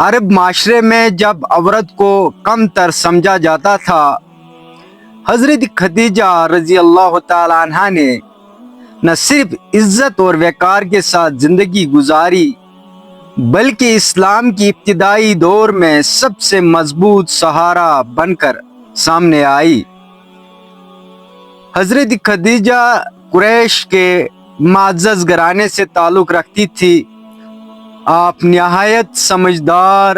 عرب معاشرے میں جب عورت کو کم تر سمجھا جاتا تھا، حضرت خدیجہ رضی اللہ تعالی عنہا نے نہ صرف عزت اور وقار کے ساتھ زندگی گزاری بلکہ اسلام کی ابتدائی دور میں سب سے مضبوط سہارا بن کر سامنے آئی۔ حضرت خدیجہ قریش کے معزز گھرانے سے تعلق رکھتی تھی۔ آپ نہایت سمجھدار،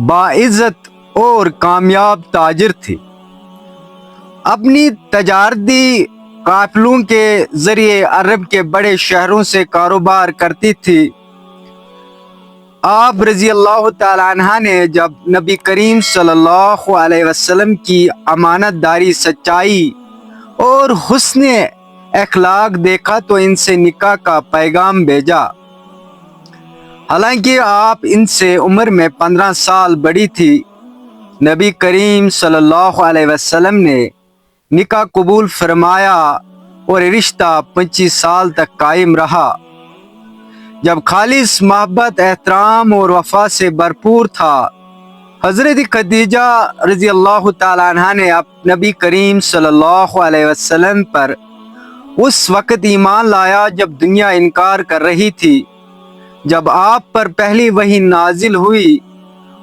باعزت اور کامیاب تاجر تھی۔ اپنی تجارتی قافلوں کے ذریعے عرب کے بڑے شہروں سے کاروبار کرتی تھی۔ آپ رضی اللہ تعالی عنہ نے جب نبی کریم صلی اللہ علیہ وسلم کی امانت داری، سچائی اور حسن اخلاق دیکھا تو ان سے نکاح کا پیغام بھیجا۔ حالانکہ آپ ان سے عمر میں 15 سال بڑی تھی، نبی کریم صلی اللہ علیہ وسلم نے نکاح قبول فرمایا اور رشتہ 25 سال تک قائم رہا، جب خالص محبت، احترام اور وفا سے بھرپور تھا۔ حضرت خدیجہ رضی اللہ تعالی عنہ نے نبی کریم صلی اللہ علیہ وسلم پر اس وقت ایمان لایا جب دنیا انکار کر رہی تھی۔ جب آپ پر پہلی وحی نازل ہوئی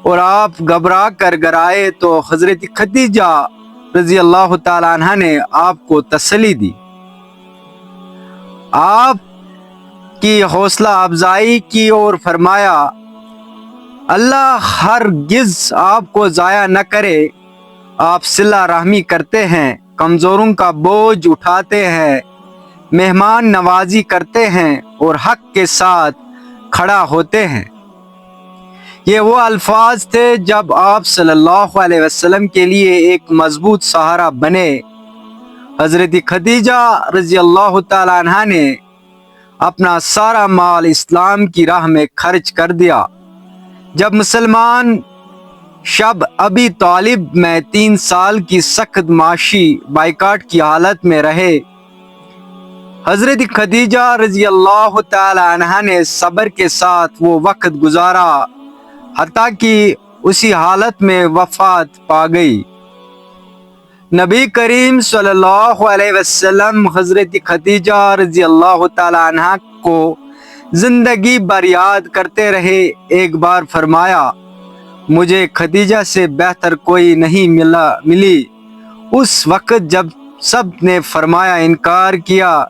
اور آپ گھبرا کر گھر آئے تو حضرت خدیجہ رضی اللہ تعالی عنہ نے آپ کو تسلی دی، آپ کی حوصلہ افزائی کی اور فرمایا، اللہ ہرگز آپ کو ضائع نہ کرے۔ آپ صلہ رحمی کرتے ہیں، کمزوروں کا بوجھ اٹھاتے ہیں، مہمان نوازی کرتے ہیں اور حق کے ساتھ کھڑا ہوتے ہیں۔ یہ وہ الفاظ تھے جب آپ صلی اللہ علیہ وسلم کے لیے ایک مضبوط سہارا بنے۔ حضرت خدیجہ رضی اللہ تعالی عنہ نے اپنا سارا مال اسلام کی راہ میں خرچ کر دیا۔ جب مسلمان شب ابی طالب میں 3 سال کی سخت معاشی بائیکاٹ کی حالت میں رہے، حضرت خدیجہ رضی اللہ تعالی عنہ نے صبر کے ساتھ وہ وقت گزارا حتیٰ کہ اسی حالت میں وفات پا گئی۔ نبی کریم صلی اللہ علیہ وسلم حضرت خدیجہ رضی اللہ تعالی عنہ کو زندگی بھر یاد کرتے رہے۔ ایک بار فرمایا، مجھے خدیجہ سے بہتر کوئی نہیں ملی۔ اس وقت جب سب نے فرمایا انکار کیا،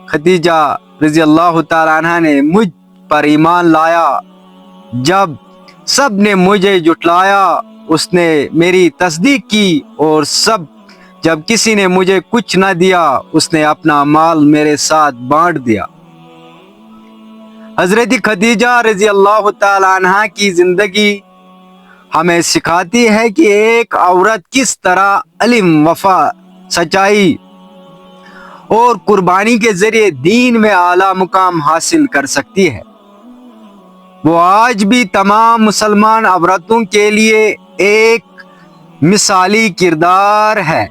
خدیجہ رضی اللہ تعالی عنہ نے مجھ پر ایمان لایا۔ جب سب نے مجھے جھٹلایا، اس نے میری تصدیق کی، اور جب کسی نے مجھے کچھ نہ دیا، اس نے اپنا مال میرے ساتھ بانٹ دیا۔ حضرت خدیجہ رضی اللہ تعالی عنہ کی زندگی ہمیں سکھاتی ہے کہ ایک عورت کس طرح علم، وفا، سچائی اور قربانی کے ذریعے دین میں اعلیٰ مقام حاصل کر سکتی ہے۔ وہ آج بھی تمام مسلمان عورتوں کے لیے ایک مثالی کردار ہے۔